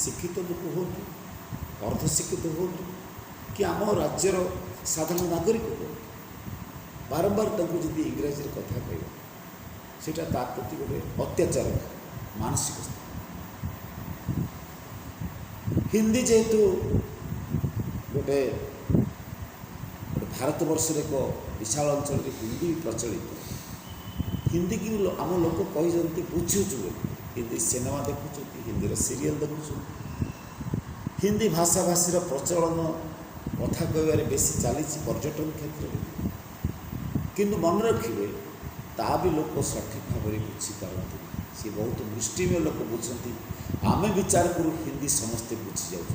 शिक्षित लोक हूँ अर्धशिक्षित हूँ कि आम राज्यर साधारण नागरिक हो बारंबार जदि इंग्राजी कथा कह सेटा ता प्रति गोटे अत्याचार मानसिक स्तर। हिंदी जेहेतु गोटे भारतवर्ष एक विशाल अंचल हिंदी प्रचलित हिंदी की आम लोक कहते बुझुचु हिंदी सिनेमा देखुं हिंदी सीरियल देखुं हिंदी भाषा भाषीर प्रचलन कथा कहबार बेसी चली पर्यटन क्षेत्र में किंतु मन रखिए ता भी लोक सठिक भाव में बुझीपारती सी बहुत मुष्टिमेय लोक बुझती आमे विचार करूँ हिंदी समस्ते बुझी जाऊँ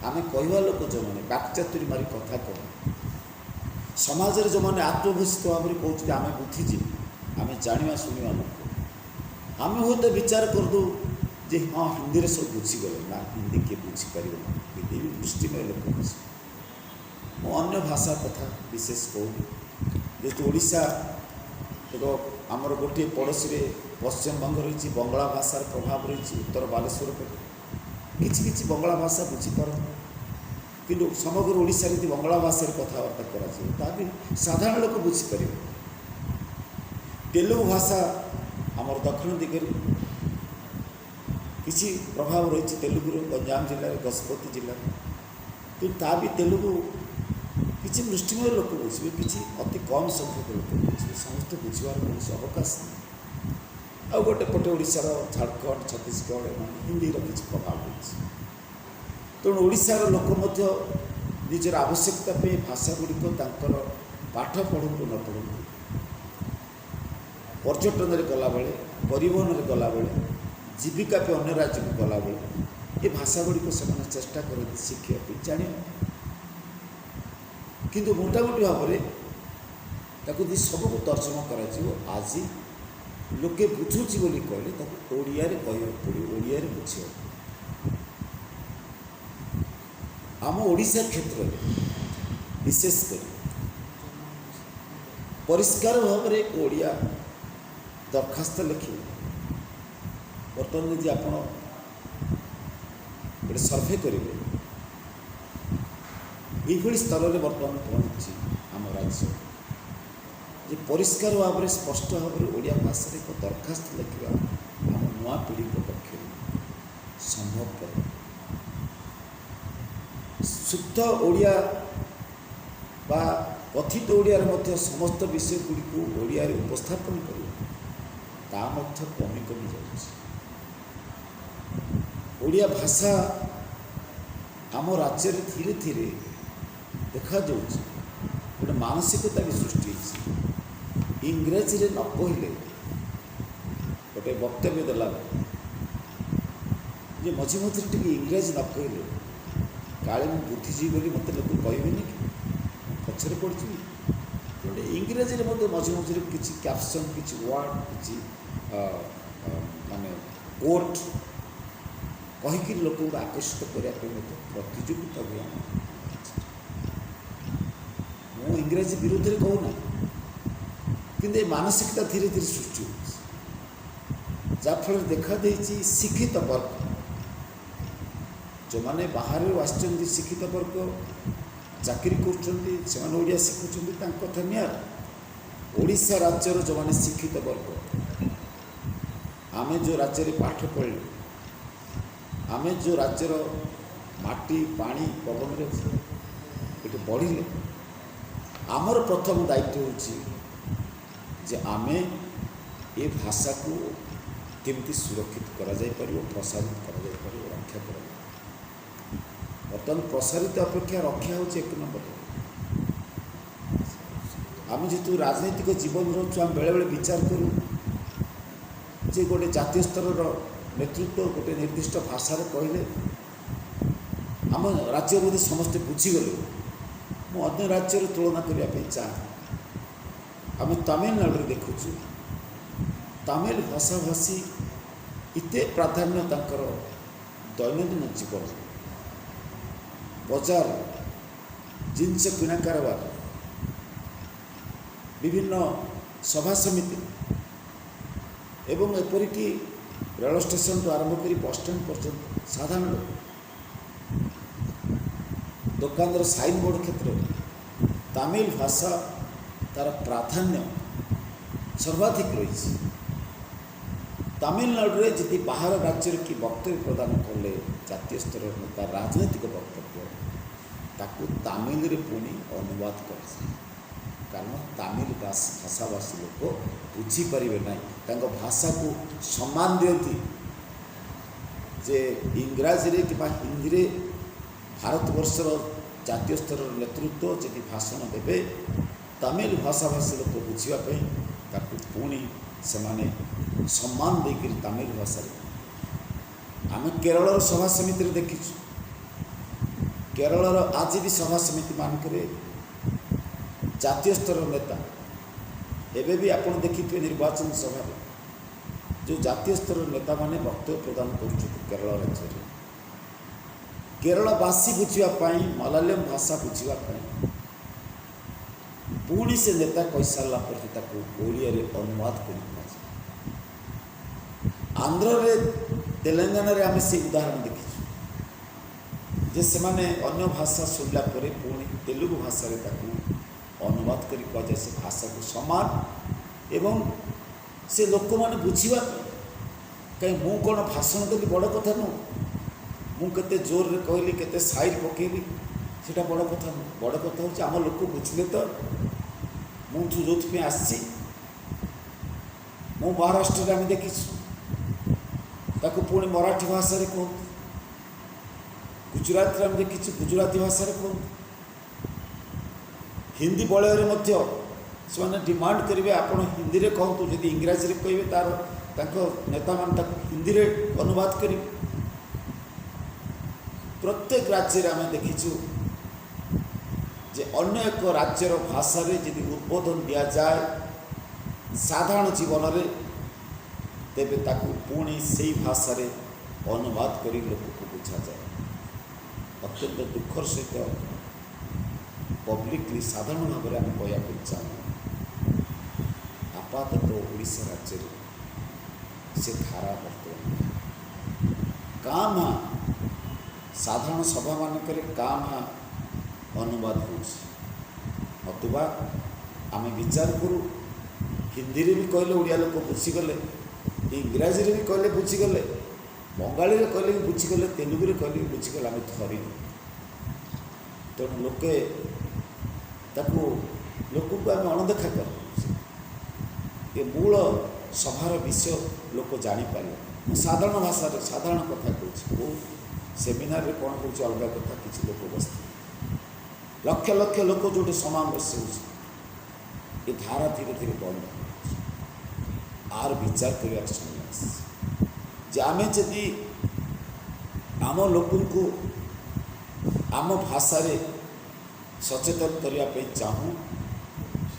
आमे कहवा लोक जो मैंने बाक्चातुरी मारी कथा कह समाज में जो मैंने आत्मघोषित भाव में कहते आमे बुझीजी आमे जाना शुणा लोक आमे हूँ तो विचार करदू जे हाँ हिंदी में सब बुझीगले ना हिंदी किए बुझीपर हिंदी भी मुष्टिमेय लोक बुझे मु अन्य भाषा कथा विशेष कहूँ जेहेतु ओडिशा एक आमर गोटे पड़ोशी में पश्चिमबंग रही बंगला भाषार प्रभाव रही उत्तर बालेश्वर पटे किसी बंगला भाषा बुझीपार कि समग्र ओडिशा यदि बंगला भाषा कथबार्ता कर साधारण लोक बुझीपर तेलुगु भाषा आमर दक्षिण दिगरे किसी प्रभाव रही तेलुगुर गंजाम जिले गजपति जिले तो ता भी तेलुगु किसी मुष्टिमेय लोक बुझे किसी अति कम संख्यक लोक बुझे समस्त बुझार कौन अवकाश नहीं आ गोटे पटे ओडिशार झारखंड छत्तीसगढ़ हिंदी किसी प्रभाव रही तेणु ओडिशार लोक निजर आवश्यकता पे भाषा गुड़िक पाठ पढ़ू न पढ़ू पर्यटन में गला बेले परिवहन में गला बेले जीविका पे अन्य राज्य को गला बेले ये भाषा गुड़िक से चेष्टा करते शिखा जाना किंतु मोटामोटी भाव में सबको तर्जमा कर आज लोके बुझुची बोली कहले ओडिया रे कह पड़ो ओडिया रे बुझे आम ओडिशा क्षेत्र में विशेषकर परिष्कार भाव में एक ओडिया दरखास्त लिखे बर्तमान यदि आप गोटे सर्भे करेंगे ये स्तर में बर्तमान पहुँची आम राज्य जे परिष्कार भाव में स्पष्ट भाव में ओडिया भाषा एक दरखास्त लिखा आम नुआ पीढ़ी पक्ष संभवपर शुद्ध ओडिया बा कथित ओडियार मध्य समस्त विषय गुड़ी को ओडिया रे उपस्थापन कर कमी कमी जाऊँ ओडिया भाषा आम राज्य धीरे धीरे देखा गोटे मानसिकता भी सृष्टि इंग्राजी रे न कहले गोटे वक्तव्य देला जे मझे मझे टे इंग्राजी न कहले काले मु बुद्धिजीवी बोली मत लोग कहबेनि कि पछरे पड़ी गोटे इंग्राजी रे मझे मझे किसी कैप्शन किसी वर्ड किसी माने कोट कहीकि लोक आकर्षित करने प्रतियोगिता भी मु इंग्राजी विरोध में कहूना किंतु मानसिकता धीरे धीरे सृष्टि हो जाफल देखा देती शिक्षित वर्ग जो मैंने बाहर आसुच्च शिक्षित वर्ग चाकरी कर शिखुं कथा नियर ओडिशा राज्यर जो मैंने शिक्षित वर्ग आमे जो राज्य में पाठ पढ़ले आमे जो राज्यर माटी पानी पवन ये बढ़ले आमर प्रथम दायित्व होची जे आमे ये भाषा को केमती सुरक्षित करा जाय परिबो प्रसारित करा जाय परिबो रक्षा करा बर्तमान प्रसारित अपेक्षा रक्षा होची एक नंबर आम जेतु राजनैतिक जीवन रोचु आम बेले बेले विचार करूँ जे गोटे जातीय स्तर नेतृत्व गोटे निर्दिष्ट भाषा कहले आम राज्य मध्य समस्ते बुझीगले मुझे राज्य तुलना करने चाहे आम तमिलनाडु देखुचु तमिल भाषा भाषी इते प्राधान्य तांकर दैनंदिन जीवन बजार जिनस किना कारबार विभिन्न सभा समिति एवं एपरिकी रेल स्टेशन तो आरंभ कर बस स्टैंड पर्यंत साधारण लोक दोकान साइन बोर्ड क्षेत्र में तमिल भाषा तार प्राधान्य सर्वाधिक रही। तमिलनाडु में जी बाहर राज्य की वक्तव्य प्रदान कले जातीय स्तर नेता राजनैतिक वक्तव्य ताकू तमिल रे पुणी अनुवाद कर कारण तमिल भाषाभाषी लोक बुझीपारे ना भाषा को सम्मान दियंती जे इंग्राजी रे कि हिंदी रे भारतवर्षर जातीय स्तर नेतृत्व जी भाषण देवे तमिल भाषाभाषी लोक बुझापी ताकू पुणी से सम्मान देकर तमिल भाषा आम केरल सभा समिति देखीचु केरल आज भी सभा समिति मानक जातीय स्तर नेता एवं भी आप देखिए निर्वाचन सभा जो जातीय स्तर नेता माने वक्तव्य प्रदान कर केरल राज्य में केरलवासी बुझापी मलयालम भाषा बुझापी पुणी से नेता कही सारा ओडिया रे अनुवाद कर आंध्र रे तेलंगाना रे आम से उदाहरण देखी जे से माने अन्य भाषा सुनला परे पुणी तेलुगु भाषा रे ताकू अनुवाद करी कह से भाषा को समान एवं से लोक माने बुझीबा कहीं मु कौन भाषण देली बड़ कथा नुह मुझे जोर रे कहली केते साइड पकेली सेटा बड़ कथा नुह बड़ कथा हूँ आम लोक बुझले तो मुझे जो आसी मु महाराष्ट्र आम देखी ताकू पुणी मराठी भाषा रे कहते गुजरात आम देखी गुजराती भाषा रे कहते हिंदी बलय से डिमांड करेंगे आप हिंदी रे कहतु जदि इंग्राजी रे कहे तार नेता मान हिंदी रे अनुवाद करेंगे प्रत्येक राज्य आम देखीचु जे अन्य एक राज्यर भाषा रे यदि उद्बोधन दि जाए साधारण जीवन में तेबे ताकू पुणी से भाषा रे अनुवाद कर लोक को बुझा जाए अत्यंत दुखर सहित पब्लिकली साधारण भाव में आम कहना चाहूँ आपातत ओडिशा राज्य से धारा बर्तमान का माँ साधारण सभा मानक का माँ अनुवाद होतुबा आम विचार करूँ हिंदी रे भी कहले ओडिया लोक बुझीगले इंग्राजी रे भी कहले बुझीगले बंगाली रे कहले भी बुझीगले तेलुगु रे कहले भी बुझीगले आम धरी तेणु लोके ताकू लोक को आम अणदेखा कर मूल सभार विषय लोक जानीपारे साधारण भाषा साधारण कथा कहूँ सेमिनार रे कौन कौन अलग कथा किसी लोक बसते लक्ष लक्ष लोक जो समावेश हो धारा धीरे धीरे बंद आर विचार कर समय आम जदि आम लोक को आम भाषा रे सचेतन करने चाहूँ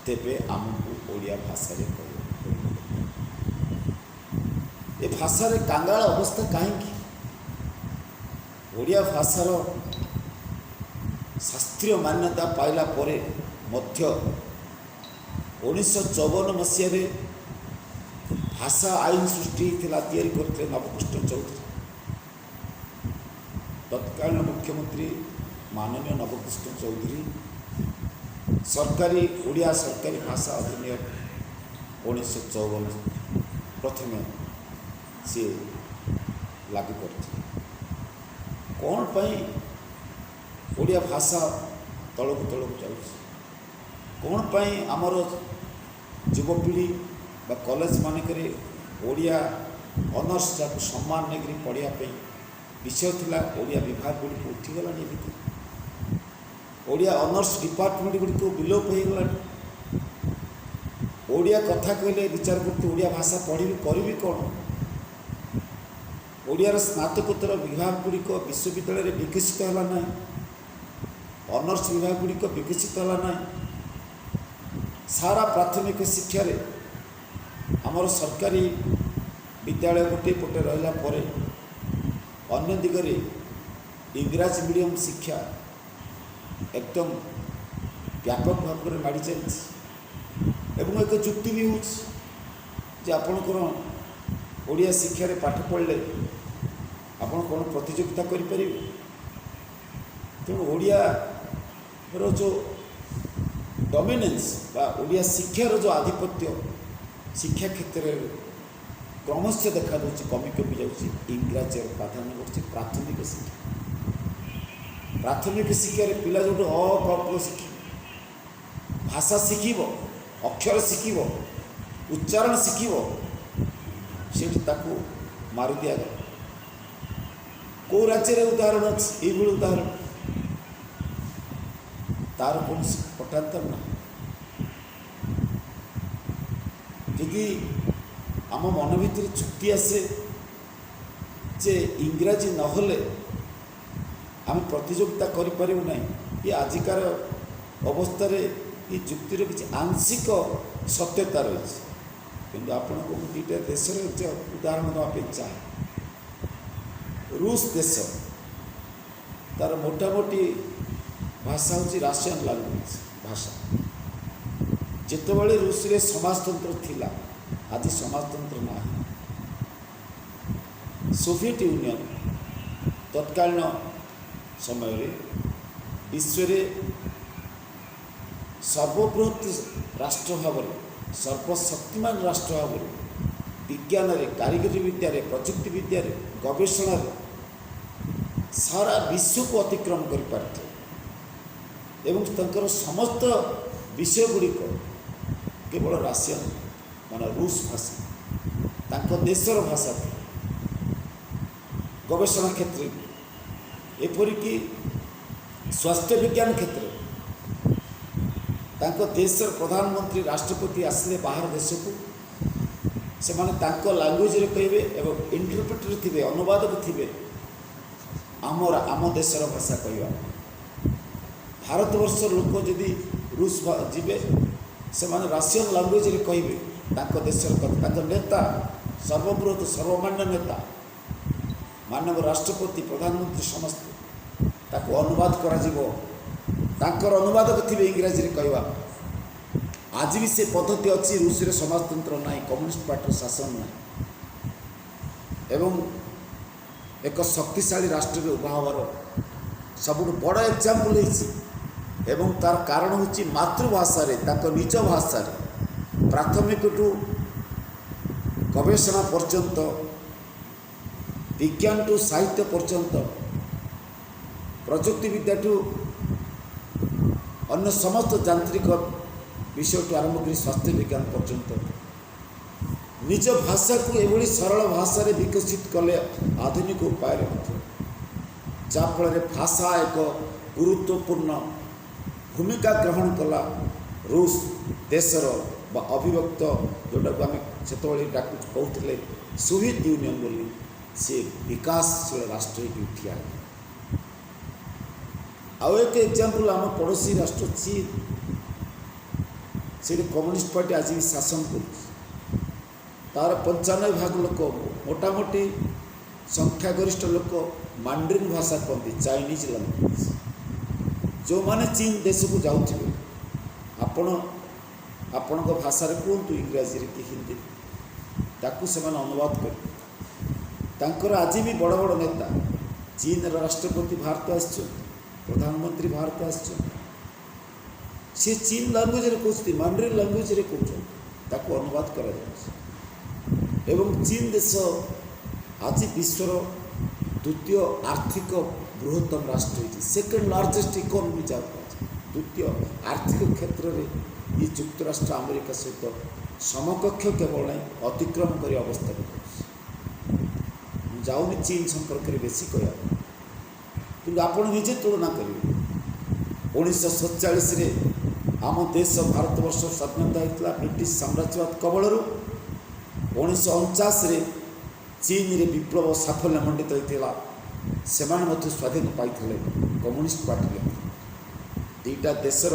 तेबे आमको ओडिया भाषा रे ये भाषा रे कांगाल अवस्था कहीं ओडिया भाषार शास्त्रीय मान्यता पाइला परे मध्य 1954 मसीह भाषा आईन सृष्टि करते नवकृष्ण चौधरी तत्कालीन मुख्यमंत्री माननीय नवकृष्ण चौधरी सरकारी ओडिया सरकारी भाषा अधिनियम 1954 प्रथम सी लागू करते कौन पाई ओडिया भाषा तलक तलक जाऊँ कौन पाई आमर युवपीढ़ी बा कॉलेज मानकरे ओडिया ऑनर्स जाक सम्मान नहीं पढ़ापी विषय थिला ओडिया विभाग गुड़ी उठीगला ओडिया ऑनर्स डिपार्टमेंट गुड़ी को विलोप हो गला ओडिया कथा कहले विचार करते ओडिया भाषा पढ़ी करी कौन ओडियार स्नातकोत्तर विभाग गुड़िक विश्वविद्यालय विकसित है ना ऑनर्स विभाग गुड़िक विकसित है ना सारा प्राथमिक शिक्षा रे आमर सरकारी विद्यालय गोटे पटे रहा पर अन्य दिगरे इंग्राजी मीडियम शिक्षा एकदम व्यापक भाव में माड़ी चलती एक जुक्ति भी हो आपणकर ଓଡ଼ିଆ ଶିକ୍ଷାରେ ପାଠ ପଢ଼ିଲେ ଆପଣ କ'ଣ ପ୍ରତିଯୋଗିତା କରିପାରିବେ? ତେଣୁ ଓଡ଼ିଆର ଯେଉଁ ଡମିନେନ୍ସ ବା ଓଡ଼ିଆ ଶିକ୍ଷାର ଯେଉଁ ଆଧିପତ୍ୟ ଶିକ୍ଷା କ୍ଷେତ୍ରରେ କ୍ରମଶଃ ଦେଖାଦେଉଛି, କମି କମି ଯାଉଛି। ଇଂରାଜୀର ପ୍ରାଧାନ୍ୟ କରୁଛି ପ୍ରାଥମିକ ଶିକ୍ଷା। ପ୍ରାଥମିକ ଶିକ୍ଷାରେ ପିଲା ଯେଉଁଠି ଅକଳ୍ପ ଶିଖିବ, ଭାଷା ଶିଖିବ, ଅକ୍ଷର ଶିଖିବ, ଉଚ୍ଚାରଣ ଶିଖିବ, ସେଠି ତାକୁ ମାରି ଦିଆଗଲା। କେଉଁ ରାଜ୍ୟରେ ଉଦାହରଣ ଅଛି ଏଇଭଳି ଉଦାହରଣ? ତାର କୌଣସି ପଟାନ୍ତର ନାହିଁ। ଯଦି ଆମ ମନ ଭିତରେ ଯୁକ୍ତି ଆସେ ଯେ ଇଂରାଜୀ ନହେଲେ ଆମେ ପ୍ରତିଯୋଗିତା କରିପାରିବୁ ନାହିଁ, ଏ ଆଜିକାର ଅବସ୍ଥାରେ ଏ ଯୁକ୍ତିର କିଛି ଆଂଶିକ ସତ୍ୟତା ରହିଛି। କିନ୍ତୁ ଆପଣଙ୍କୁ ମୁଁ ଦୁଇଟା ଦେଶର ଉଦାହରଣ ଦେବା ପାଇଁ ଚାହେଁ। ରୁଷ ଦେଶ, ତାର ମୋଟାମୋଟି ଭାଷା ହେଉଛି ରାସିଆନ୍ ଲାଙ୍ଗୁଏଜ୍ ଭାଷା। ଯେତେବେଳେ ରୁଷରେ ସମାଜତନ୍ତ୍ର ଥିଲା, ଆଜି ସମାଜତନ୍ତ୍ର ନାହିଁ। ସୋଭିଏତ ୟୁନିୟନ ତତ୍କାଳୀନ ସମୟରେ ବିଶ୍ୱରେ ସର୍ବବୃହତ୍ ରାଷ୍ଟ୍ର ଭାବରେ, ସର୍ବଶକ୍ତିମାନ ରାଷ୍ଟ୍ର ଭାବରେ ବିଜ୍ଞାନରେ, କାରିଗରୀ ବିଦ୍ୟାରେ, ପ୍ରଯୁକ୍ତି ବିଦ୍ୟାରେ, ଗବେଷଣାରେ ସାରା ବିଶ୍ୱକୁ ଅତିକ୍ରମ କରିପାରିଥିଲେ ଏବଂ ତାଙ୍କର ସମସ୍ତ ବିଷୟ ଗୁଡ଼ିକ କେବଳ ରାସିଆନ୍ ମାନେ ରୁଷ ଭାଷା, ତାଙ୍କ ଦେଶର ଭାଷା ଥିଲା। ଗବେଷଣା କ୍ଷେତ୍ରରେ, ଏପରିକି ସ୍ୱାସ୍ଥ୍ୟ ବିଜ୍ଞାନ କ୍ଷେତ୍ରରେ ତାଙ୍କ ଦେଶର ପ୍ରଧାନମନ୍ତ୍ରୀ, ରାଷ୍ଟ୍ରପତି ଆସିଲେ ବାହାର ଦେଶକୁ, ସେମାନେ ତାଙ୍କ ଲାଙ୍ଗୁଏଜରେ କହିବେ ଏବଂ ଇଣ୍ଟରପ୍ରେଟର ଥିବେ, ଅନୁବାଦକ ଥିବେ ଆମ ଦେଶର ଭାଷା କହିବା। ଭାରତବର୍ଷର ଲୋକ ଯଦି ରୁଷ ଯିବେ, ସେମାନେ ରାସିଆନ୍ ଲାଙ୍ଗୁଏଜରେ କହିବେ ତାଙ୍କ ଦେଶର କଥା। ତାଙ୍କ ନେତା, ସର୍ବବୃହତ୍ ସର୍ବମାନ୍ୟ ନେତା, ମାନବ ରାଷ୍ଟ୍ରପତି, ପ୍ରଧାନମନ୍ତ୍ରୀ ସମସ୍ତେ, ତାକୁ ଅନୁବାଦ କରାଯିବ, ତାଙ୍କର ଅନୁବାଦକ ଥିବେ ଇଂରାଜୀରେ କହିବା। ଆଜି ବି ସେ ପଦ୍ଧତି ଅଛି। ରୁଷରେ ସମାଜତନ୍ତ୍ର ନାହିଁ, କମ୍ୟୁନିଷ୍ଟ ପାର୍ଟିର ଶାସନ ନାହିଁ ଏବଂ ଏକ ଶକ୍ତିଶାଳୀ ରାଷ୍ଟ୍ରରେ ଉଭା ହେବାର ସବୁଠୁ ବଡ଼ ଏକ୍ଜାମ୍ପଲ୍ ହେଇଛି। ଏବଂ ତାର କାରଣ ହେଉଛି ମାତୃଭାଷାରେ, ତାଙ୍କ ନିଜ ଭାଷାରେ ପ୍ରାଥମିକଠୁ ଗବେଷଣା ପର୍ଯ୍ୟନ୍ତ, ବିଜ୍ଞାନଠୁ ସାହିତ୍ୟ ପର୍ଯ୍ୟନ୍ତ, ପ୍ରଯୁକ୍ତିବିଦ୍ୟାଠୁ ଅନ୍ୟ ସମସ୍ତ ଯାନ୍ତ୍ରିକ ବିଷୟଠୁ ଆରମ୍ଭ କରି ସ୍ୱାସ୍ଥ୍ୟ ବିଜ୍ଞାନ ପର୍ଯ୍ୟନ୍ତ ନିଜ ଭାଷାକୁ ଏଭଳି ସରଳ ଭାଷାରେ ବିକଶିତ କଲେ ଆଧୁନିକ ଉପାୟରେ ମଧ୍ୟ, ଯାହାଫଳରେ ଭାଷା ଏକ ଗୁରୁତ୍ୱପୂର୍ଣ୍ଣ ଭୂମିକା ଗ୍ରହଣ କଲା ରୁଷ ଦେଶର ବା ଅବିଭକ୍ତ, ଯେଉଁଟାକୁ ଆମେ ସେତେବେଳେ କହୁଥିଲେ ସୋଭିଏତ ୟୁନିୟନ ବୋଲି, ସେ ବିକାଶଶୀଳ ରାଷ୍ଟ୍ର ହେଇକି ଉଠିଆ। ଆଉ ଏକ ଏକ୍ଜାମ୍ପଲ୍ ଆମ ପଡ଼ୋଶୀ ରାଷ୍ଟ୍ର ଚୀନ। ସେଠି କମ୍ୟୁନିଷ୍ଟ ପାର୍ଟି ଆଜି ବି ଶାସନ କରୁଛି। ତାର 95% ଲୋକ, ମୋଟାମୋଟି ସଂଖ୍ୟାଗରିଷ୍ଠ ଲୋକ ମାଣ୍ଡ୍ରିନ୍ ଭାଷା କହନ୍ତି, ଚାଇନିଜ୍ ଲାଙ୍ଗୁଏଜ୍। ଯେଉଁମାନେ ଚୀନ ଦେଶକୁ ଯାଉଥିବେ, ଆପଣ ଆପଣଙ୍କ ଭାଷାରେ କୁହନ୍ତୁ, ଇଂରାଜୀରେ କି ହିନ୍ଦୀରେ, ତାକୁ ସେମାନେ ଅନୁବାଦ କରିବେ। ତାଙ୍କର ଆଜି ବି ବଡ଼ ବଡ଼ ନେତା, ଚୀନର ରାଷ୍ଟ୍ରପତି ଭାରତ ଆସିଛନ୍ତି, ପ୍ରଧାନମନ୍ତ୍ରୀ ଭାରତ ଆସିଛନ୍ତି, ସେ ଚୀନ ଲାଙ୍ଗୁଏଜରେ କହୁଛନ୍ତି, ମାଣ୍ଡ୍ରିନ୍ ଲାଙ୍ଗୁଏଜରେ କହୁଛନ୍ତି, ତାକୁ ଅନୁବାଦ କରାଯାଉଛି। ଏବଂ ଚୀନ ଦେଶ ଆଜି ବିଶ୍ୱର ଦ୍ୱିତୀୟ ଆର୍ଥିକ ବୃହତ୍ତମ ରାଷ୍ଟ୍ର ହୋଇଛି, ସେକେଣ୍ଡ ଲାର୍ଜେଷ୍ଟ ଇକୋନୋମି ଯାହା କୁହାଯାଏ। ଦ୍ୱିତୀୟ ଆର୍ଥିକ କ୍ଷେତ୍ରରେ ଏ ଯୁକ୍ତରାଷ୍ଟ୍ର ଆମେରିକା ସହିତ ସମକକ୍ଷ କେବଳ ନାହିଁ, ଅତିକ୍ରମ କରି ଅବସ୍ଥାରେ ରହୁଛି। ମୁଁ ଯାଉନି ଚୀନ ସମ୍ପର୍କରେ ବେଶୀ କହିବା, କିନ୍ତୁ ଆପଣ ନିଜେ ତୁଳନା କରିବେ। 1947ରେ ଆମ ଦେଶ ଭାରତବର୍ଷ ସ୍ୱାଧୀନତା ହୋଇଥିଲା ବ୍ରିଟିଶ ସାମ୍ରାଜ୍ୟବାଦ କବଳରୁ। 1949ରେ ଚୀନରେ ବିପ୍ଳବ ସାଫଲ୍ୟ ମଣ୍ଡିତ ହୋଇଥିଲା, ସେମାନେ ମଧ୍ୟ ସ୍ୱାଧୀନ ପାଇଥିଲେ କମ୍ୟୁନିଷ୍ଟ ପାର୍ଟିରେ। ଦୁଇଟା ଦେଶର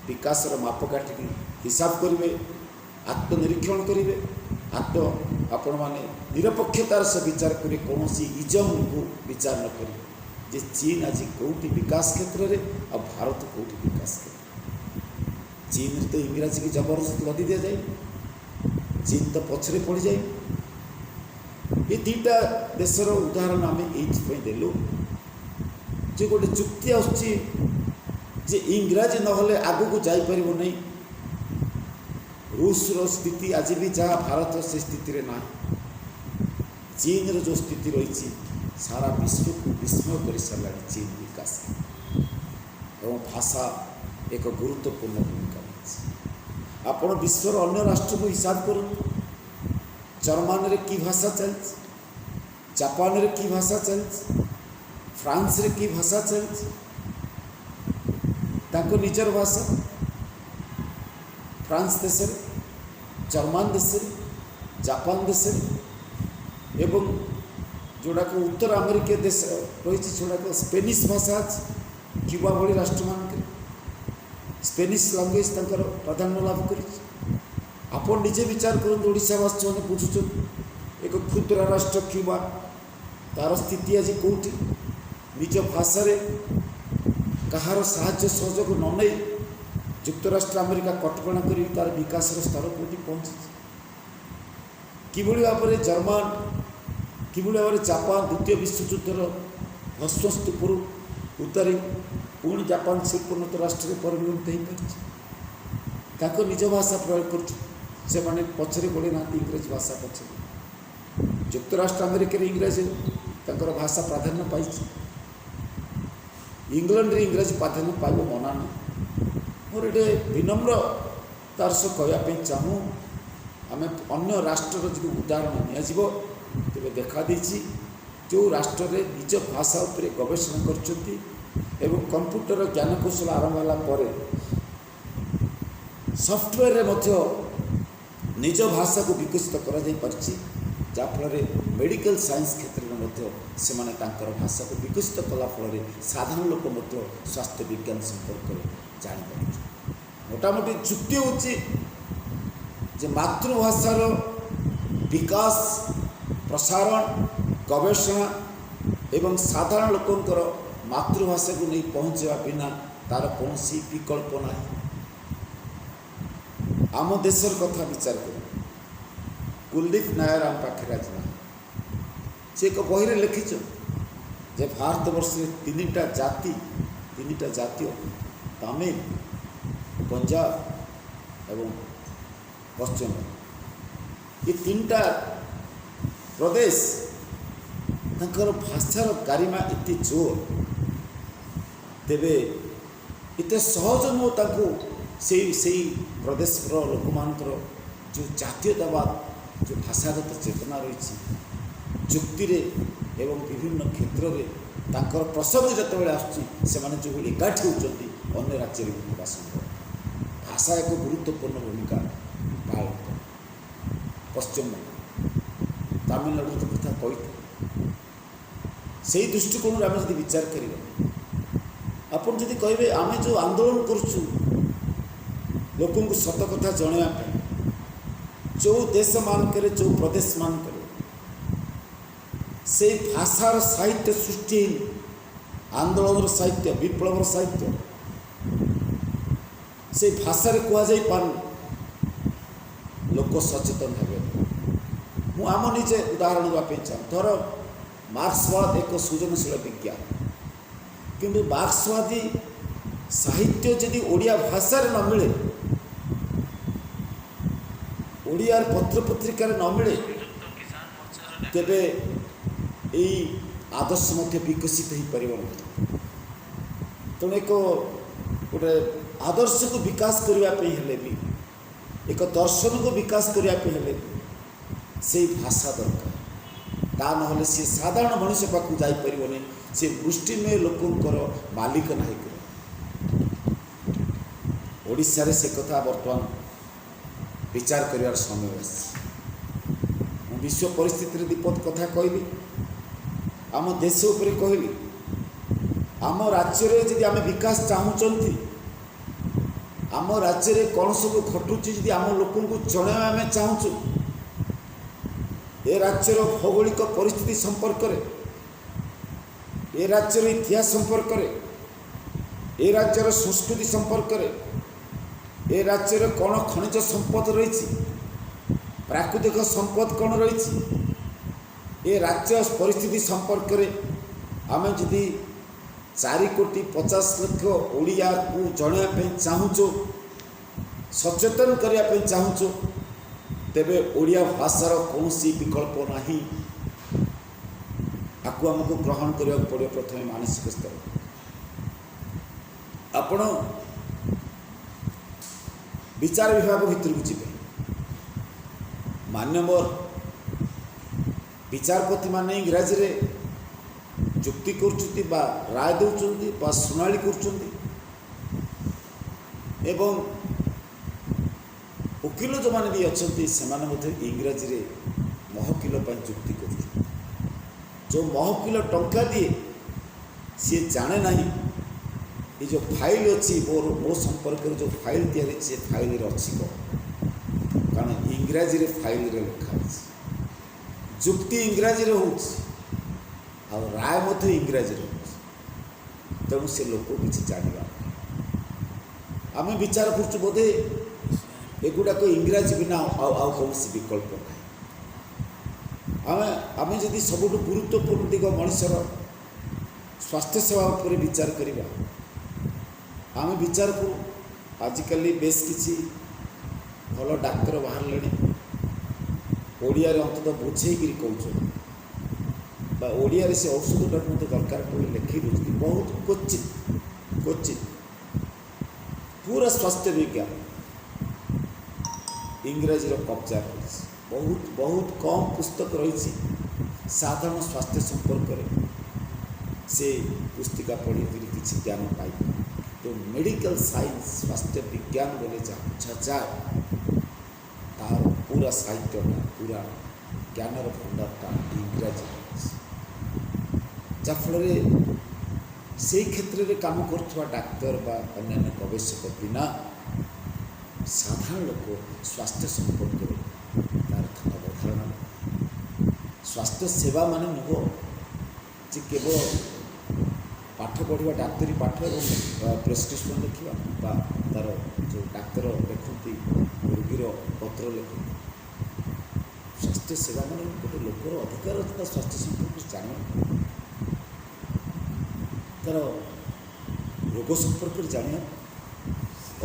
ବିକାଶର ମାପକାଠିକି ହିସାବ କରିବେ, ଆତ୍ମନିରୀକ୍ଷଣ କରିବେ, ଆପଣମାନେ ନିରପେକ୍ଷତାର ସହ ବିଚାର କରି କୌଣସି ଇଜମକୁ ବିଚାର ନ କରିବେ ଯେ ଚୀନ ଆଜି କେଉଁଠି ବିକାଶ କ୍ଷେତ୍ରରେ ଆଉ ଭାରତ କେଉଁଠି ବିକାଶ କ୍ଷେତ୍ରରେ। ଚୀନରେ ତ ଇଂରାଜୀକି ଜବରଦସ୍ତ ଲଦି ଦିଆଯାଏ, ଚୀନ ତ ପଛରେ ପଡ଼ିଯାଏ। ये दुईटा देशर उदाहरण आम ये देलु जे गोटे चुक्ति आसुची जे इंग्राजी नहले आगु को जापर नहीं। रूसर स्थिति आज भी जहाँ भारत से स्थिति ना, चीन जो स्थिति रही सारा विश्व को विस्मय कर सारा चीन विकास एवं भाषा एक गुरुत्वपूर्ण भूमिका रही। आपण विश्वर अन्य राष्ट्र को हिसाब करूँ, जर्मन रे की भाषा चलती, जापान रे की भाषा चलती, फ्रांस रे की भाषा चलती, ताको निजर भाषा फ्रांस देश रे, जर्मन देश रे, जापान देश रे, एवं जोड़ाक उत्तर अमेरिका देश रही जोड़ाक स्पेनिश भाषा क्यूबा भली राष्ट्र मान स्पेनिश लैंग्वेज तंकर प्राधान्य लाभ कर। आपण निजे विचार करते ओडावासी मैंने बुझुन एक क्षुद्र राष्ट्र क्यूबा तार स्थिति आज कौटी निज भाषा कहार साहाय्य सहयोग न नहीं युक्तराष्ट्र अमेरिका कटकणा कर तार विकास स्तर कौटी पहुँची किभली भाव में जर्मन किभली भाव में जापान द्वितीय विश्वयुद्धर भस्मस्तूपर उतारी पुणी जापान शिल्पोन्नत राष्ट्र में परिगणित हो पार निज भाषा प्रयोग कर पछरे गोड़े ना इंग्रेजी भाषा पछरे युक्तराष्ट्र अमेरिका इंग्रेजी तर भाषा प्राधान्य पाई इंग्लैंड रे इंग्रेजी प्राधान्य पाइब मना ना। मोर ये विनम्र तार सह कहवाई चाहूँ आम अन्य राष्ट्र जो उदाहरण निजी तेरे देखा जो राष्ट्र में निज भाषा उपर गवेषणा कर कंप्यूटर ज्ञान कौशल आरंभ होला सॉफ्टवेयर में निज भाषा को विकसित कर जाफल मेडिकल साइंस क्षेत्र में से भाषा को विकसित कला फल साधारण लोक स्वास्थ्य विज्ञान संपर्क जापर मोटामोटी चुक्ति होची मातृभाषार विकास प्रसारण गवेषणा एवं साधारण लोकंकर मातृभाषा को नहीं पहुँचा बिना तार कौन विकल्प ना। आम देशर कथा विचार कर कुलदीप नायर आम पाखे आज ना से एक बही लिखिच जे भारत वर्ष में तीन जातीय तमिल पंजाब एवं पश्चिम ये तीनटा प्रदेश तंकर भाषार गारिमा इतनी जोर तेबे इतने सहज नुह से प्रदेश लोक मानकर जो जातीयतावाद जो भाषागत चेतना रही जुक्ति एवं विभिन्न क्षेत्र में तांकर प्रसंग जिते आसुच्ची जो एकाठी होती अन्य राज्य में संभव भाषा एक गुरुत्वपूर्ण भूमिका पालन कर। पश्चिम बंगाल तमिलनाडु तो कथा कही से दृष्टिकोण आम जो विचार कर आपन जदि कहे आम जो आंदोलन करुचु लोक सत कथा जनवाई जो देश मानक जो प्रदेश मानक से भाषार साहित्य सृष्टि आंदोलन साहित्य विप्लव साहित्य से भाषा कहुई पार लोक सचेतन हे मुझे निजे उदाहरण देवाई चाहे धर मार्क्सवाद एक सृजनशील विज्ञान किंतु मार्क्सवादी साहित्य जदि ओडिया भाषा न मिले ओडियार पत्र पत्रिकार न मिले तेबे यही आदर्श विकसित हो पार तेणु एक गोटे आदर्श को विकास करने भी एक दर्शन को विकास करने से भाषा दरकार ता ना सी साधारण मनुष्य पाक जापर नहीं से मुष्टिमेय लोकंर मालिक नहीं ओडिशा रे से कथा बर्तमान विचार कर समय विश्व परिस्थिति विपद कथा कहली आम देश उपर कहली आम राज्य जदि आम विकास चाहूँगी आम राज्य में कौन सब घटुची जदि आम लोक जनवा आम चाहूँ ए राज्यर भौगोलिक परिस्थिति संपर्क ए राज्यर इतिहास संपर्क ए राज्यर संस्कृति संपर्क ए राज्यर कौन खनिज संपद रही प्राकृतिक संपद कौन रही ए राज्य परिस्थिति संपर्क में आम जदि 4,50,00,000 ओडिया को जनवाई चाहूँ सचेतन करने चाहूँ तेबे ओडिया भाषार कौन विकल्प नहीं आपको आमको ग्रहण करने पड़े प्रथम मानसिक स्तर आपण विचार विभाग भितर को जी मान्यवर विचारपति माने इंग्राजी रे जुक्ति कर राय दौरान शुणाणी कर वकिल जो मैंने भी अच्छा से इंग्राजी रे महकिल जुक्ति कर जो महकिल टंका दिए सी जाने ना ये जो फाइल अच्छी मो संपर्क जो फाइल तैयारी से फाइल अच्छी कारण इंग्राजी रे फाइल रे लिखा जुक्ति इंग्राजी रे हो राय मत इंग्राजी रे तेणु से लोक किसी जाना आम विचार कर बोधे एगुड़ाक इंग्राजी बिना कौन विकल्प ना आम जदि सबुठ गुरुत्वपूर्ण दिग मनुष्यर स्वास्थ्य सेवा उपर विचार करवा आम विचार करूँ आजिकल बेस किसी भल डाक्तर बाहर ओडिया अंततः बुझेक कहते ओडिया से औषधटा मत दरकार पड़े लिखी दूसरी बहुत क्वचित पूरा स्वास्थ्य विज्ञान इंग्राजी कब्जा कर बहुत बहुत कम पुस्तक रही साधारण स्वास्थ्य संपर्क में से पुस्तिका पढ़ी किसी ज्ञान पाई तो मेडिकल साइंस स्वास्थ्य विज्ञान बोले जहाँ बुझा जाए तार पूरा साहित्यटा पूरा ज्ञानर भंडारटा इंग्राजी जाफल से क्षेत्र में काम कर डाक्तर बा अन्य गवेषक बिना साधारण लोक स्वास्थ्य संपर्क में तार अवधारणा स्वास्थ्य सेवा माने नुह जे केवल पाठ पढ़ा डाक्तरी पाठ और प्रेस्क्रिप्शन लिखा तार जो डाक्तर लिखती रोगीर पत्र लिखती स्वास्थ्य सेवा मान गोटे लोकर अधिकार अच्छी स्वास्थ्य संपर्क जाना तार रोग संपर्क जाना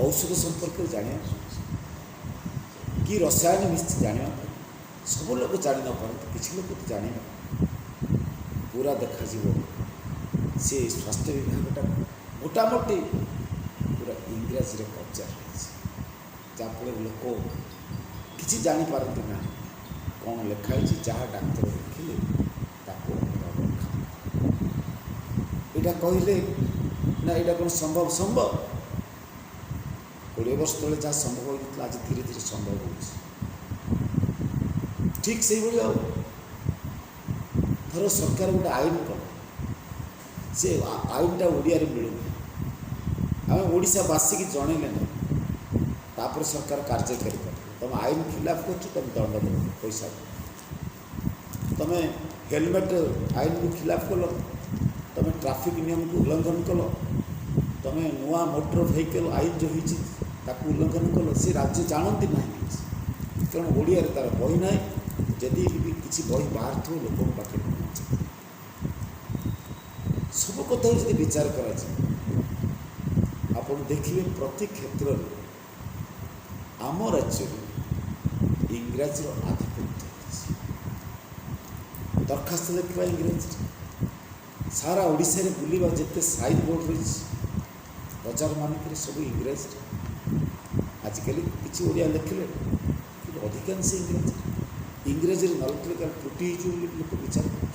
औषध संपर्क जाना कि रसायन मिश्र जाना सब लोग जान न पारती किसी लोग तो जाने पूरा देखा से स्वास्थ्य विभागटा मोटामोटी पूरा इंग्राजी कब्जा रही जहाँफल लोक किसी जापारती ना कौन लिखाई जहाँ डाक्तर लिखिले यहाँ कहले ना यहाँ कौन संभव संभव 20 वर्ष तले जहाँ संभव होता आज धीरे धीरे संभव हो ठीक से धर सरकार गोटे आईन कल से आईनटा ओडिया मिलूना आम ओडावासी की जनइले ना तापर सरकार कार्यकारी कर तुम आईन खिलाफ कर तुम दंड दे पैसा तुम हेलमेट आईन को खिलाफ कल तुम ट्रैफिक नियम को उल्लंघन कल तुम नुआ मोटर व्हीकल आईन जो होती उल्लंघन कल से राज्य जानती ना कारण ओडिया तार बही ना जदि भी किसी बही बाहर थो लोक पाखे सब कथा जब विचार कर देखिए प्रति क्षेत्र में आम राज्य इंग्राजी आधिपत्य दरखास्त लिखा इंग्राजी सारा ओडिशा रे बुलवा जिते साइन बोर्ड रही बजार मानक सब इंग्राजी आजिकल किसी ओडिया लिखले कि अधिकांश इंग्राजी न लिखले त्रुटि लोक विचार कर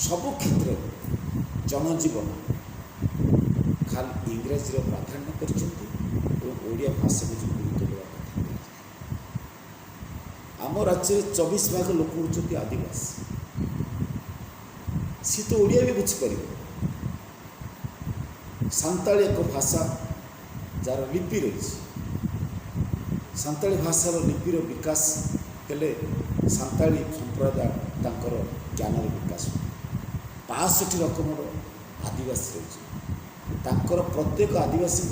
सब क्षेत्र जनजीवन खाली इंग्राजी प्राधान्य करिया भाषा को जो गुरुत्व देवा कथा आम राज्य 24 भाग लोक होती आदिवासी सी तो ओडिया भी बुझीपर सांताली एक भाषा जार लिपि रही सांताली भाषार लिपिर विकास हेले सांताली संप्रदाय तांकर ज्ञान विकास 65 रकमर आदिवासी रही तांकर प्रत्येक आदिवासी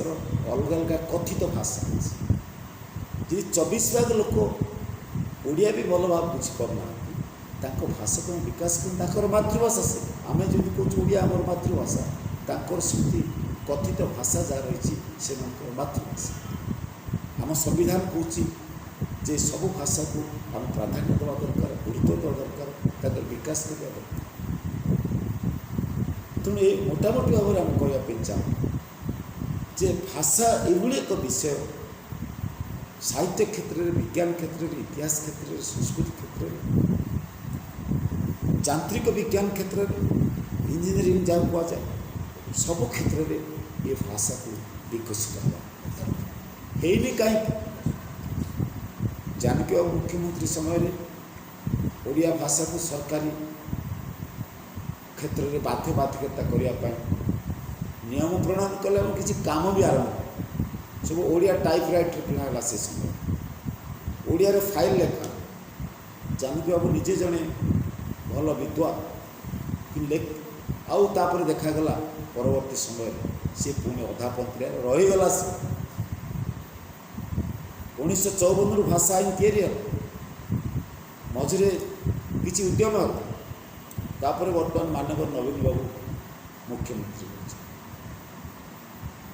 अलग अलग कथित भाषा जी 24 भाग लोक ओडिया भी भल भाव बुझीपार ना भाषा को विकास कर मातृभाषा से आम जो कौच ओडिया आम मातृभाषा सेमती कथित भाषा जहाँ रही से मातृभाषा आम संविधान कौच जे सब भाषा को आम प्राधान्य देवा दरकार गुरुत्व देवा दरकार विकास करवा दरकार तेणु ये मोटामोटी भाव में आम कहवाई चाहूँ जे भाषा ये एक विषय साहित्य क्षेत्र में विज्ञान क्षेत्र में इतिहास क्षेत्र में संस्कृति क्षेत्र में यांत्रिक विज्ञान क्षेत्र में इंजीनियरिंग जहाँ कहुए सब क्षेत्र में ये भाषा को विकसित होनी कहीं जानकी बाबू मुख्यमंत्री समय ओडिया भाषा को सरकारी क्षेत्र में बाध्यबाधकता करने नियम प्रणयन कले किसी काम भी आरंभ सब ओडिया टाइपराइटर किणाला से समय ओडिया फाइल लेखा जानकी बाबू निजे जड़े भल विद्वान आउे देखागला परवर्ती समय सी पुणी अधापंथी रहीगला से 1954 भाषा आईन या मझे किसी उद्यम तापर बर्तमान मानव नवीन बाबू मुख्यमंत्री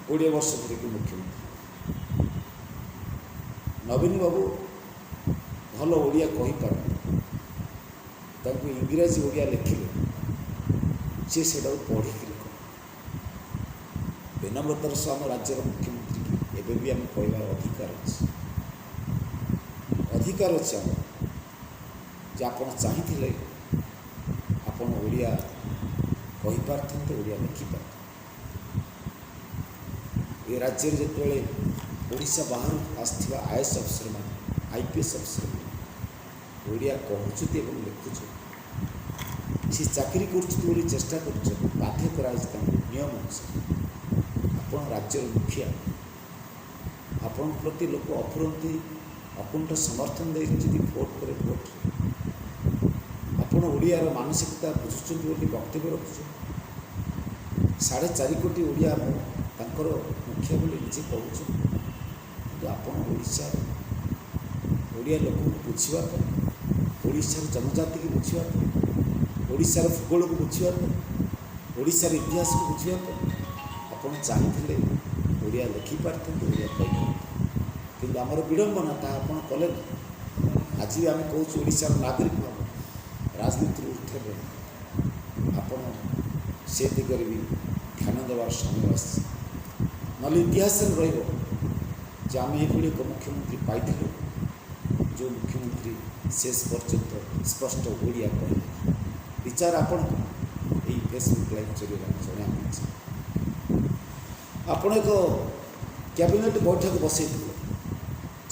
कोड़े वर्ष धरिक मुख्यमंत्री नवीन बाबू भल ओडिया कहीपर इंग्राजी ओडिया लिखिले सी से पढ़ी विनम्रतार सह आम राज्यर मुख्यमंत्री एवं भी आम कहबार अधिकार अच्छे आम जे आप चाहिए आपण ओडिया कहीपारते ओडिया लिखिपार ये राज्य जिते ओडिशा बाहर आसथिबा आईएएस अफसर मान आईपीएस अफसर मान ओडिया कहते लिखुच सी चाकरी कर चेष्टा कर बाध्य कराई नियम अनुसार आपण राज्यर मुखिया आपण प्रति लोक अफुरंती अकुंठ समर्थन दे भोट पर भोट आपण ओडियार मानसिकता बुझुंट वक्तव्य रखुच 4.5 कोटी ओडिया तांकर मुखिया बोली निजे कहूँ कि आपण ओडिया लोक बुझापी ओडिशार जनजाति की बुझापी ओडिशार भूगोल को बुझापी ओडिशार इतिहास को बुझापी आपण चाहिए ओडिया लिखिपारते ओडिया कही कि आमर विडंबना ता आपण कले आज भी आम कहूँ ओडिशार नागरिक भाव राजनीति ऊर्धे रही आपण से दिगरे भी ध्यान देवार समय आस इतिहास रही आम ये एक मुख्यमंत्री पाई जो मुख्यमंत्री शेष पर्यंत स्पष्ट ओडिया कह विचार आपण यही फेसबुक लाइव जरिए जन आपण एक कैबिनेट बैठक बसई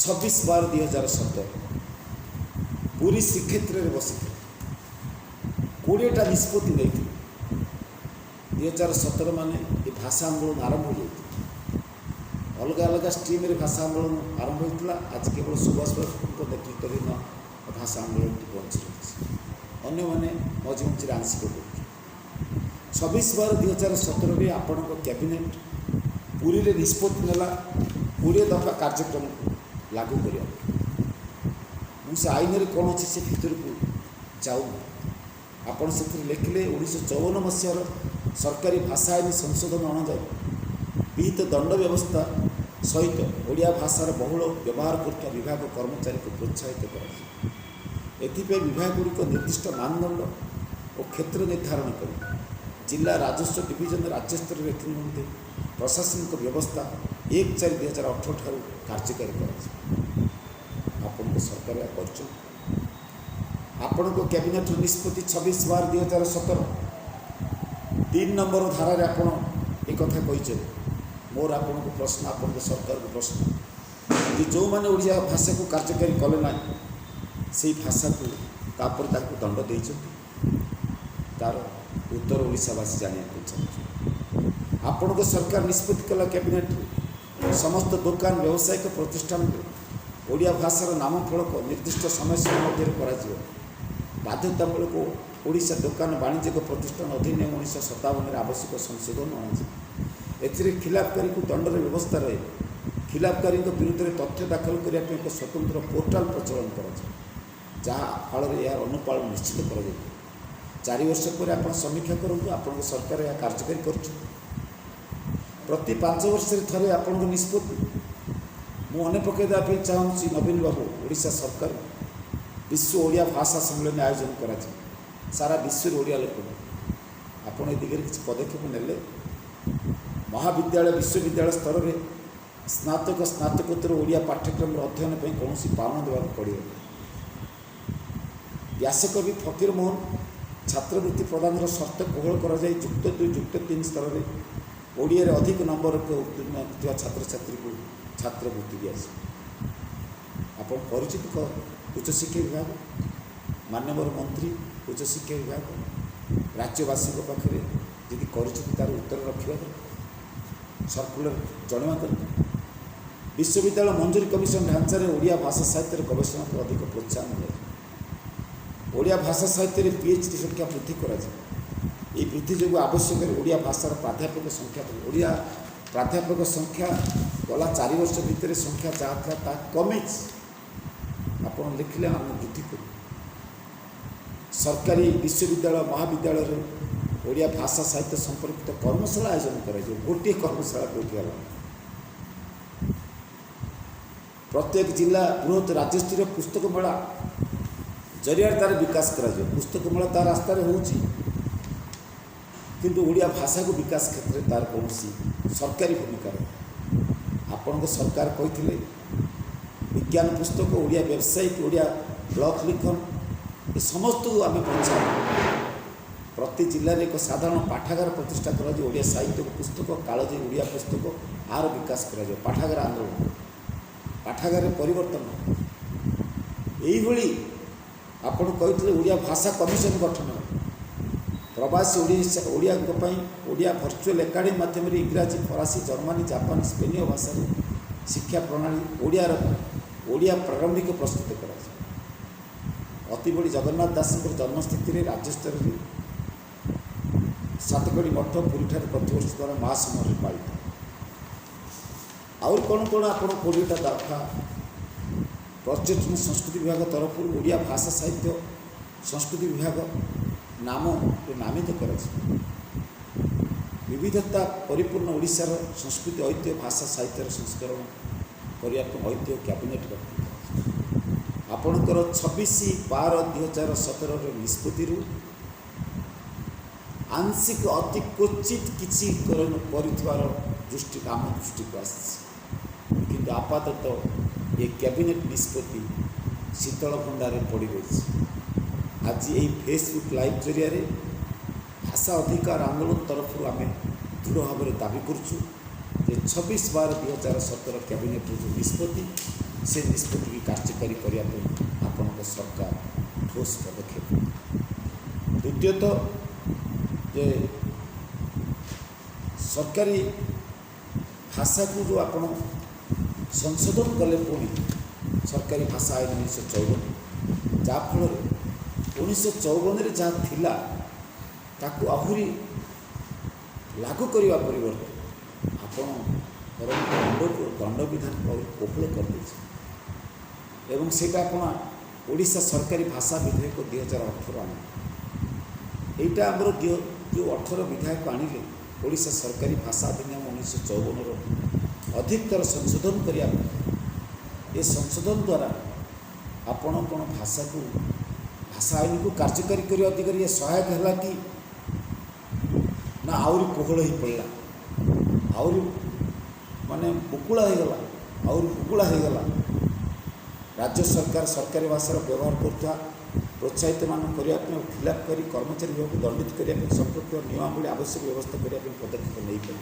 26/12/2017 पूरी श्रीक्षेत्र में बसी 20टा निष्पत्ति नहीं 2017 मान ये भाषा आंदोलन आरंभ हो जाती अलग अलग स्ट्रीम रे भाषा आंदोलन आरंभ होता आज केवल सुभाष बाबू नेतृत्व में भाषा आंदोलन बंची रही अन्य मैंने मझे मझे आंशिक कर 26/12/2017 में आपण कैबिनेट पूरी रे निष्पत्ति नेला 20 दफा कार्यक्रम लागू करिया मुझे आईन रे कौन अच्छे से भीतर को जाऊँ आपण से लिखिले 1954 मसीहार सरकारी भाषा आईन संशोधन अणाଯାଏ विहित दंड व्यवस्था सहित ओडिया भाषार बहुल व्यवहार करता विभाग कर्मचारी को प्रोत्साहित कर विभागुड़िक निर्दिष्ट मानदंड और क्षेत्र निर्धारण कर जिला राजस्व डिविजन राज्य स्तर में निमंते प्रशासनिक व्यवस्था 1/4/2018 ठारू कार्यकारी कर सरकार आपण कैबिनेट निष्पत्ति 26/12/2017 3 नंबर धारा आपण एक कथा कही मोर आपन को प्रश्न आपन सरकार को प्रश्न कि जो मैंने ओडिया भाषा को कार्यकारी कले ना से भाषा को तापर दंड दे तार उत्तर ओडिशावासी जाना चाहूँ आपण को सरकार निष्पत्ति कला कैबिनेट समस्त दुकान व्यावसायिक प्रतिष्ठान में ओडिया भाषार नाम फलक निर्दिष्ट समय सीमा मध्य बाध्यतामूलक ओडिशा दुकान वाणिज्यिक प्रतिष्ठान अधिनियम 1957 आवश्यक संशोधन अणाई एथिरे खिलाफकारी को दंडर व्यवस्था रहे खिलाफकारी विरुद्ध में तथ्य दाखल करने एक स्वतंत्र पोर्टाल प्रचलन कर जहाँ फल यार अनुपालन निश्चित कर 4 वर्ष पर आप समीक्षा करूँ आपण सरकार यह कार्यकारी कर प्रति 5 वर्ष थे आपण निष्पत्ति मु अने पकईदा चाहूँगी नवीन बाबू ओडिशा सरकार विश्व ओडिया भाषा सम्मेलन आयोजन करा सारा विश्व ओडिया लोक आपण ए दिगरे किसी पदक्षेप नेले महाविद्यालय विश्वविद्यालय स्तर में स्नातक स्नातकोत्तर ओडिया पाठ्यक्रम अध्ययन पर कौन पावन देवा पड़े व्यासकवि फकीर मोहन छात्रवृत्ति प्रदान शर्त कोहल कर युक्त 2 युक्त 3 स्तर में ओडिया अधिक नंबर के उत्तीर्ण होता छात्र छात्री को छात्रवृत्ति दिया आप परिचित उच्च शिक्षा विभाग माननीय मंत्री उच्च शिक्षा विभाग राज्यवासी पाखे जी तार उत्तर रखा सर्कुलर जनवा दरकार विश्वविद्यालय मंजूरी कमिशन ढांचार ओडिया भाषा साहित्य गवेषणा को अधिक प्रोत्साहन दिया ओडिया भाषा साहित्य में PhD संख्या वृद्धि कर वृद्धि जो आवश्यक ओडिया भाषार प्राध्यापक संख्या ओडिया प्राध्यापक संख्या गला 4 वर्ष भितर संख्या जहाँ था कमी आप लिखिले आम वृद्धि कर सरकारी विश्वविद्यालय महाविद्यालय ओडिया भाषा साहित्य संपर्कित कर्मशाला आयोजन कर गोटे कर्मशाला कोटी है प्रत्येक जिला बृहत राज्यस्तरीय पुस्तक मेला जरिया तार विकास कर पुस्तक मेला तार रास्तार किंतु ओडिया भाषा को विकास क्षेत्र में तार कौन सरकारी भूमिका आपण सरकार कहते विज्ञान पुस्तक ओडिया वेबसाइट ओडिया ब्लॉग लिखन ये समस्त को आम प्रोत्साहन प्रति जिले में एक साधारण पाठागार प्रतिष्ठा कर ओडिया साहित्य पुस्तक कालजी ओडिया पुस्तक आर विकास कर पाठागार आंदोलन पाठागार परिवर्तन यही आपण कहते ओडिया भाषा कमिशन गठन प्रवासी ओडिया ओडिया भर्चुआल एकाडेमी माध्यम इंग्राजी फरासी जर्मनी जापानी स्पेनीय भाषा शिक्षा प्रणाली ओडिया प्रारंभिक प्रस्तुत कर अति बड़ी जगन्नाथ दास जन्मस्थिति में राज्यस्तर सातकड़ी मठ पुरी ठार प्रतिवर्ष द्वारा महासमर पालित आउर कौन कौन आप 20टा दफा पर्यटन संस्कृति विभाग तरफ ओडिया भाषा साहित्य संस्कृति विभाग नाम नामित कर विविधता परिपूर्ण ओडिशार संस्कृति ऐतिह्य भाषा साहित्य संस्करण करने ऐतिह्य कैबिनेट आपणकर 26/12/2017 निष्पत्ति आंशिक अति क्वचित किसी दृष्टि आम दृष्टि को आसी आपाततः ये कैबिनेट निष्पत्ति शीतल भंडार पड़ रही आज यही फेसबुक लाइव जरिया भाषा अधिकार आंदोलन तरफ आम दृढ़ भाव में दाबी करुचु 26/12/2017 कैबिनेट जो निष्पत्ति से निष्पत्ति की कार्यकारी करने आपण सरकार ठोस पदक्षेप द्वितीयतः जे सरकारी भाषा को जो आपण संशोधन कले पुणी सरकारी भाषा आईन 1954 जहाँफल 1954 जहाँ थिला ताकू आहुरी लागू करने परिवर्तन आपण दंड विधान कोहल कर एवं सेटा आपण ओडिशा सरकारी भाषा विधेयक 2018 आने यहाँ आमर जो 18 विधायक आनिले ओडिशा सरकारी भाषा अधिनियम 1954 अधिकतर संशोधन करिया ये संशोधन द्वारा आपण कौन भाषा को भाषा आईन को कार्यकारी करने दिगरे ये सहायक है कि ना आउरी कोहल ही पड़ा आउरी माने बुकुला हो गला आउरी बुकुला हो गला राज्य सरकार सरकारी भाषार व्यवहार करता प्रोत्साहित मान करने खिलाफ कर कर्मचारी विभाग को दंडित करने संपर्क नियमावली आवश्यक व्यवस्था करने पदक्षेप नहीं पारे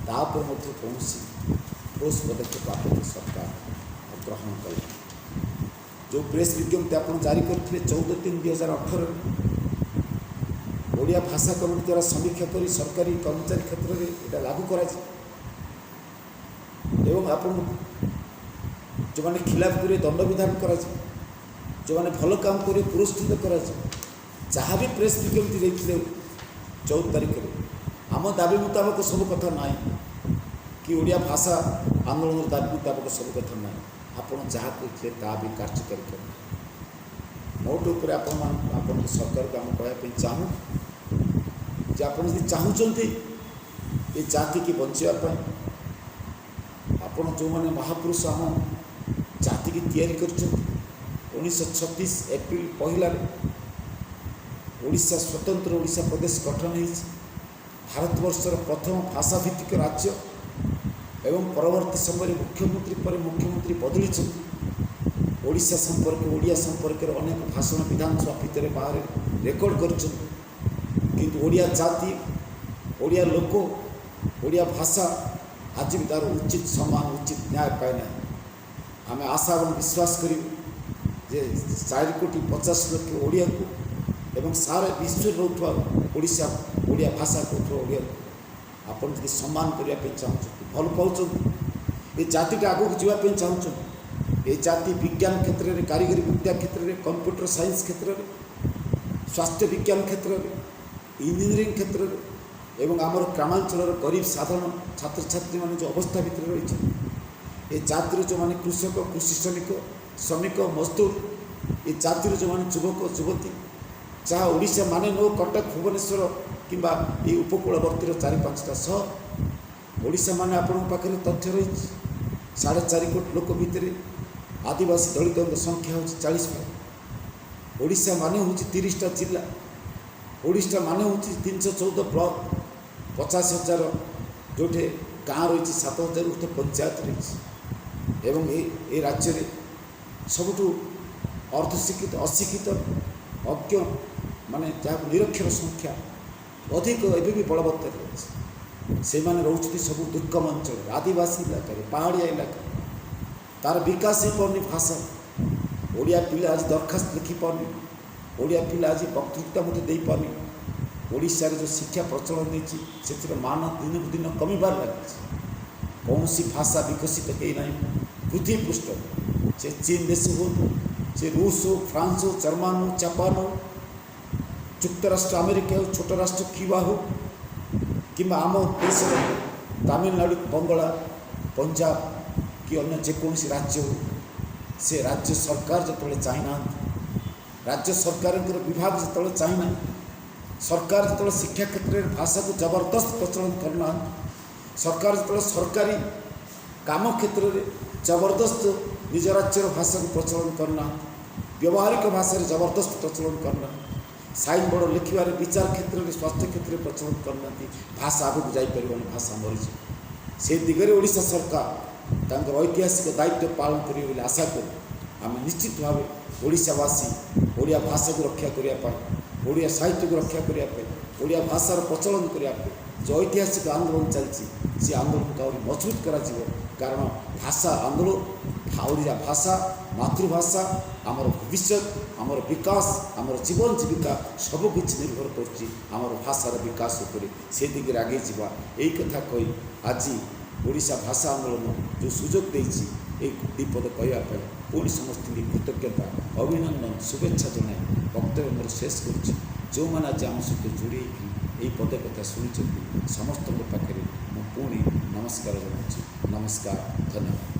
तापर कौन ठोस पदक्षेप आप सरकार ग्रहण कले जो प्रेस विज्ञप्ति आप जारी करते 14/3/2018 ओडिया भाषा कमिटी द्वारा समीक्षा कर सरकारी कर्मचारी क्षेत्र में यहाँ लागू कर जो मैंने खिलाफ कर दंड विधान कर जो मैंने भल काम कर पुरस्कृत कर जहाँ भी प्रेस विज्ञप्ति देते 14 तारीख में आम दाबी मुताबक सब कथा ना कि ओडिया भाषा आंदोलन दाबी मुताबक सब कथा ना आप जहाँ कहते ता भी कार्यकारी करना मोट उपर आपण सरकार को आम कहवाई चाहूँ जे आप चाहते ये जाति की बचापी आपण जो मैंने महापुरुष आम जाति की तैयारी कर 1936 एप्रिल 1 ओडिशा स्वतंत्र ओडिशा प्रदेश गठन हो भारतवर्षर प्रथम भाषाभित्तिक राज्य एवं परवर्ती समय मुख्यमंत्री पर मुख्यमंत्री बदली ओडिशा संपर्क ओडिया संपर्क अनेक भाषण विधानसभा भितर बाहर रेकर्ड कर ओडिया जाति ओडिया लोक ओडिया भाषा आज भी तार उचित सम्मान उचित न्याय पाए ना आम आशा और विश्वास करूँ जे 4 कोटी 50 लाख ओडिया को एवं सारे विश्व रोकवा ओडिशा ओडिया भाषा कहूँ ओडिया आपन जब सम्मान करने चाहते भल पाँच ये जाति आगू जावाई चाहूँ ये जाति विज्ञान क्षेत्र में कारीगरी विद्या क्षेत्र में कंप्यूटर साइंस क्षेत्र में स्वास्थ्य विज्ञान क्षेत्र में इंजीनियरिंग क्षेत्र में एवं आमर ग्रामांचल गरीब साधारण छात्र छात्री मान जो अवस्था भितर रही ये जातिर जो मैंने कृषक कृषि श्रमिक मजदूर ये जातिर जो मैंने युवक युवती जहाँ ओडिशा माने नो कटक भुवनेश्वर किंबा ये उपकूलवर्ती 4-5टा सहर ओडिशा माने आपण पाखे तथ्य रही 4.5 कोटी लोक भितर आदिवासी दलित संख्या हूँ 40 भाग ओडिशा माने हूँ 30टा जिला ओडिशा माने हूँ 314 ब्लॉक 50,000 जो गाँ रही 7,000 गोटे पंचायत रही एवं ये राज्य में सबुठ अर्धशिक्षित अशिक्षित अज्ञ माने जहाँ निरक्षर संख्या अधिक एवं भी बलवत्तर रही से माने रोचती सब दुर्गम अंचल आदिवासी इलाका पहाड़िया इलाका तार विकास ही पानी भाषा ओडिया पिला आज दरखास्त लिखि पानी ओडिया पिला आज वक्तृता मत दे पानी ओडिशा जो शिक्षा प्रचलन नहीं मान दिन को दिन कमिबार लगे कौन सी भाषा विकसित होना पृथ्वी पृष्ठ से चीन देश हो से रूस हो फ्रांस हो जर्मन हो जापान हो युक्तराष्ट्र अमेरिका हो छोट राष्ट्र क्यूबा हो कि आम देश तमिलनाडु बंगला पंजाब कि अन्य जेकोसी राज्य हो से राज्य सरकार जो चाहिना राज्य सरकार विभाग जो चाहिना सरकार जो शिक्षा क्षेत्र में भाषा को जबरदस्त प्रचलन करना सरकार जो सरकारी काम क्षेत्र में जबरदस्त निज राज्यर भाषा को प्रचलन करना व्यवहारिक भाषा जबरदस्त प्रचलन करना साइन बोर्ड लिखार विचार क्षेत्र में स्वास्थ्य क्षेत्र में प्रचलन करना भाषा आगे जापर भाषा मरीज से दिगरे ओडिशा सरकार ऐतिहासिक दायित्व पालन करेंगे आशा कर आम निश्चित भाव ओडिशावासी ओडिया भाषा को रक्षा करने ओडिया साहित्य को रक्षा करने ओडिया भाषार प्रचलन करने जो ऐतिहासिक आंदोलन चलती से आंदोलन को और मजबूत करा कारण भाषा आंदोलन ओडिया भाषा मातृभाषा आमर भविष्य आमर विकास आमर जीवन जीविका सबकिछ निर्भर कर भाषार विकास उपर से दिगे आगे जावा यही कथा कही आज ओडिशा भाषा आंदोलन जो सुजोग देती विपद कहवाई पुणी समस्त कृतज्ञता अभिनंदन शुभेच्छा जनाई वक्तव्य मोर शेष कर जो मैंने आज आम सहित जोड़ी यही पद कथा शुणी समस्त पाखे पुणी नमस्कार जनाऊँ नमस्कार धन्यवाद।